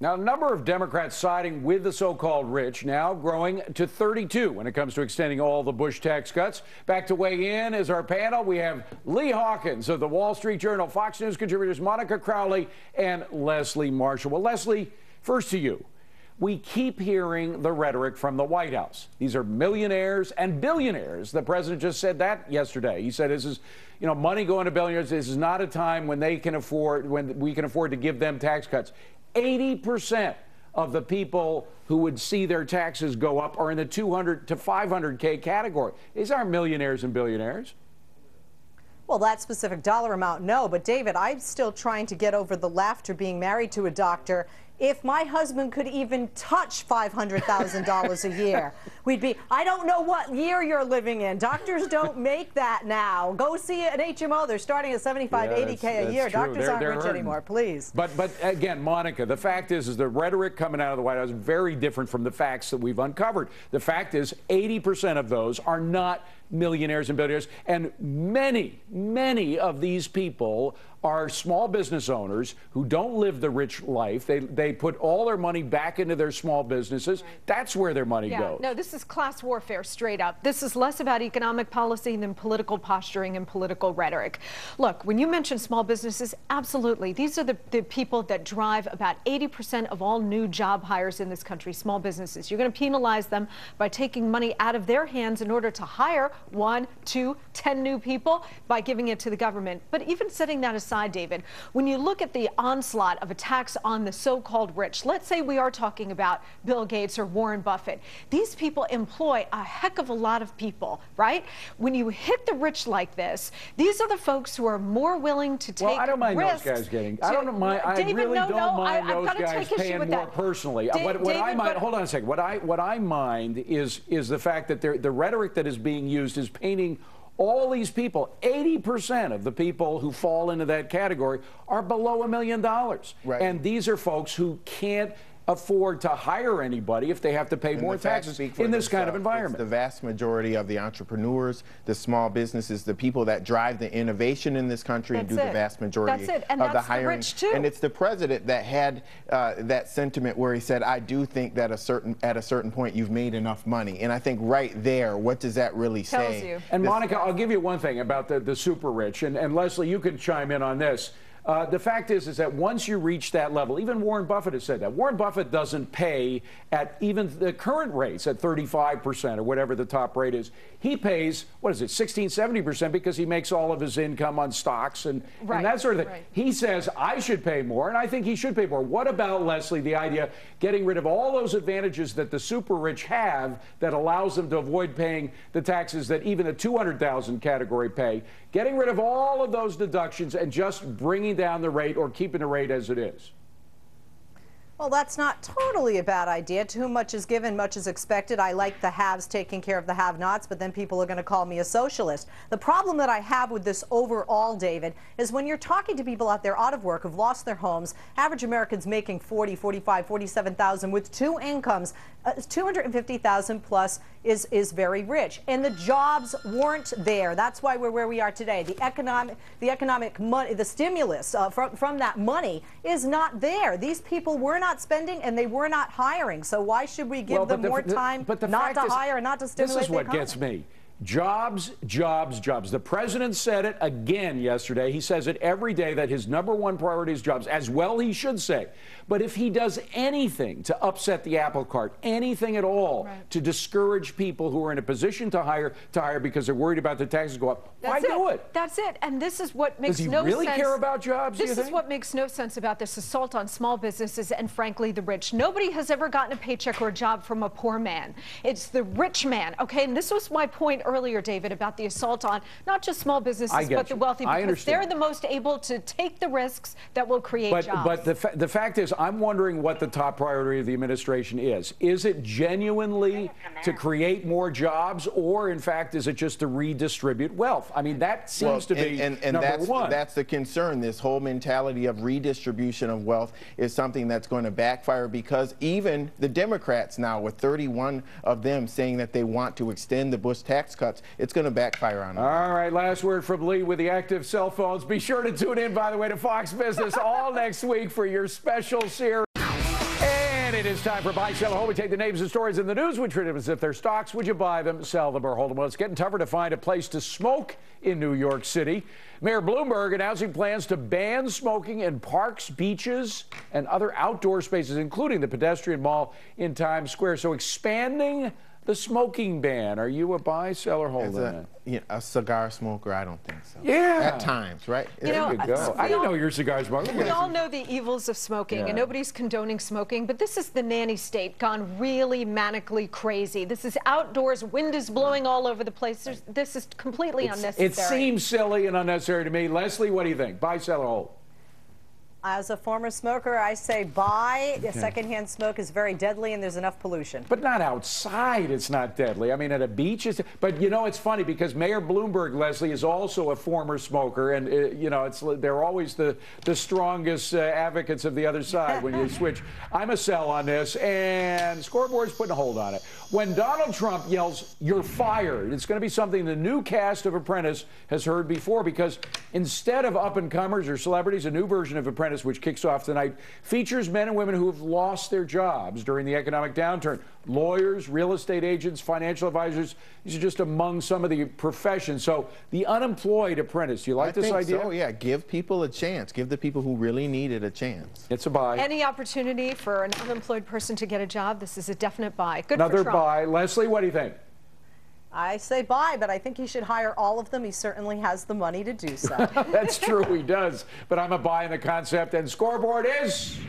Now, the number of Democrats siding with the so-called rich now growing to 32 when it comes to extending all the Bush tax cuts. Back to weigh in is our panel. We have Lee Hawkins of the Wall Street Journal, Fox News contributors Monica Crowley and Leslie Marshall. Well, Leslie, first to you. We keep hearing the rhetoric from the White House. These are millionaires and billionaires. The president just said that yesterday. He said this is, money going to billionaires. This is not a time when we can afford to give them tax cuts. 80% of the people who would see their taxes go up are in the 200 to 500K category. These aren't millionaires and billionaires. Well, that specific dollar amount, no. But, David, I'm still trying to get over the laughter being married to a doctor. If my husband could even touch $500,000 a year, we'd be, I don't know what year you're living in. Doctors don't make that now. Go see an HMO. They're starting at 75, 80K a year. True. Doctors aren't rich anymore, please. But again, Monica, the fact is the rhetoric coming out of the White House is very different from the facts that we've uncovered. The fact is 80% of those are not millionaires and billionaires, and many of these people are small business owners who don't live the rich life. They put all their money back into their small businesses. Right. That's where their money goes. No, this is class warfare straight up. This is less about economic policy than political posturing and political rhetoric. Look, when you mention small businesses, absolutely. These are the people that drive about 80% of all new job hires in this country, small businesses. You're going to penalize them by taking money out of their hands in order to hire 1, 2, 10 new people by giving it to the government. But even setting that aside, David, when you look at the onslaught of a tax on the so-called rich, let's say we are talking about Bill Gates or Warren Buffett. These people employ a heck of a lot of people, right? When you hit the rich like this, these are the folks who are more willing to take risks. Well, I don't mind those guys getting. I don't mind. David, I really don't mind those guys paying more personally. What I mind. Hold on a second. What I mind is the fact that the rhetoric that is being used is painting all these people. 80% of the people who fall into that category are below $1 million. Right. And these are folks who can't afford to hire anybody if they have to pay more taxes in this kind of environment. It's the vast majority of the entrepreneurs, the small businesses, the people that drive the innovation in this country and do the vast majority of the hiring. The rich too. And it's the president that had that sentiment where he said, I do think that at a certain point you've made enough money. And I think right there, what does that really say? And Monica, I'll give you one thing about the super rich, and Leslie, you can chime in on this. The fact is that once you reach that level, even Warren Buffett has said that. Warren Buffett doesn't pay at even the current rates at 35% or whatever the top rate is. He pays, 16, 70% because he makes all of his income on stocks and that sort of thing. Right. He says, I should pay more, and I think he should pay more. What about, Leslie, the idea getting rid of all those advantages that the super rich have that allows them to avoid paying the taxes that even the 200,000 category pay, getting rid of all of those deductions and just bringing down the rate or keeping the rate as it is? Well, that's not totally a bad idea. To whom much is given, much is expected. I like the haves taking care of the have-nots, but then people are going to call me a socialist. The problem that I have with this overall, David, is when you're talking to people out there out of work who've lost their homes, average Americans making 40, 45, 47,000 with two incomes, 250,000 plus is very rich. And the jobs weren't there. That's why we're where we are today. The economic money, the stimulus from that money is not there. These people were not spending and they were not hiring. So why should we give them more time not to hire and not to stimulate the economy? This is what gets me. Jobs, jobs, jobs. The president said it again yesterday. He says it every day that his #1 priority is jobs, as well he should say. But if he does anything to upset the apple cart, anything at all to discourage people who are in a position to hire because they're worried about the taxes go up, why do it? That's it. And this is what makes no sense. Does he really care about jobs, This is what makes no sense about this assault on small businesses and, frankly, the rich. Nobody has ever gotten a paycheck or a job from a poor man. It's the rich man, okay? And this was my point earlier, David, about the assault on not just small businesses, but the wealthy, because they're the most able to take the risks that will create jobs. But the fact is, I'm wondering what the top priority of the administration is. Is it genuinely to create more jobs, or, in fact, is it just to redistribute wealth? I mean, that seems to be number one. That's the concern. This whole mentality of redistribution of wealth is something that's going to backfire, because even the Democrats now, with 31 of them saying that they want to extend the Bush tax cuts, it's going to backfire on them. All right, last word from Lee with the active cell phones. Be sure to tune in, by the way, to Fox Business all next week for your special series. It is time for Buy, Sell, or Hold. We take the names and stories in the news. We treat them as if they're stocks. Would you buy them, sell them, or hold them? Well, it's getting tougher to find a place to smoke in New York City. Mayor Bloomberg announcing plans to ban smoking in parks, beaches, and other outdoor spaces, including the pedestrian mall in Times Square. So expanding the smoking ban. Are you a buy, sell, or hold on that? A cigar smoker, I don't think so. Yeah. At times, right? There you go. I didn't know you're a cigar smoker. We all know the evils of smoking, and nobody's condoning smoking, but this is the nanny state gone really manically crazy. This is outdoors, wind is blowing all over the place. This is completely unnecessary. It seems silly and unnecessary to me. Leslie, what do you think? Buy, sell, or hold? As a former smoker, I say buy. Secondhand smoke is very deadly, and there's enough pollution. But not outside, it's not deadly. I mean, at a beach, but you know, it's funny because Mayor Bloomberg, Leslie, is also a former smoker, and you know, they're always the strongest advocates of the other side when you switch. I'm a sell on this, and Scoreboard's putting a hold on it. When Donald Trump yells, "You're fired," it's going to be something the new cast of Apprentice has heard before, because instead of up-and-comers or celebrities, a new version of Apprentice, which kicks off tonight, features men and women who have lost their jobs during the economic downturn. Lawyers, real estate agents, financial advisors, these are just among some of the professions. So the unemployed apprentice, do you like this idea? So, yeah. Give people a chance. Give the people who really need it a chance. It's a buy. Any opportunity for an unemployed person to get a job, this is a definite buy. Good Another for Trump. buy. Leslie, what do you think? I say buy, but I think he should hire all of them. He certainly has the money to do so. That's true, he does. But I'm a buy in the concept, and Scoreboard is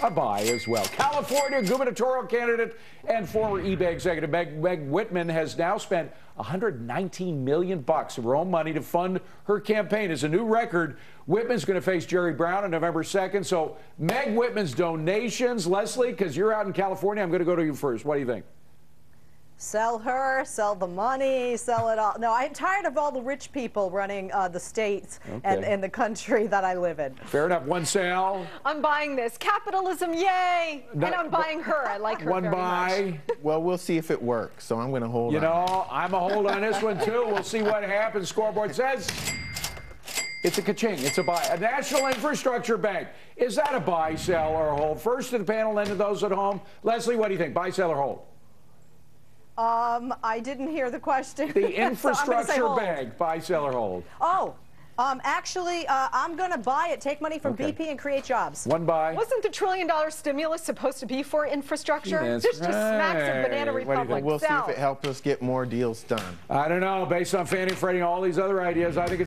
a buy as well. California gubernatorial candidate and former eBay executive Meg Whitman has now spent $119 million of her own money to fund her campaign. It's a new record. Whitman's going to face Jerry Brown on November 2nd. So Meg Whitman's donations, Leslie, because you're out in California, I'm going to go to you first. What do you think? Sell her, sell the money, sell it all. No, I'm tired of all the rich people running the states and the country that I live in. Fair enough. One sell. I'm buying this. Capitalism, yay! And I'm buying her. I like her One very buy. much. Well, we'll see if it works, so I'm going to hold on. You know, I'm a hold on this one, too. We'll see what happens. Scoreboard says it's a ka-ching. It's a buy. A national infrastructure bank. Is that a buy, sell, or hold? First to the panel, then to those at home. Leslie, what do you think? Buy, sell, or hold? I didn't hear the question. The infrastructure so bank, buy, sell, or hold? Oh, actually, I'm going to buy it, take money from BP and create jobs. One buy. Wasn't the $1 trillion stimulus supposed to be for infrastructure? That's This just smacks of Banana Republic. We'll see if it helps us get more deals done. I don't know. Based on Fannie and Freddie and all these other ideas, I think it's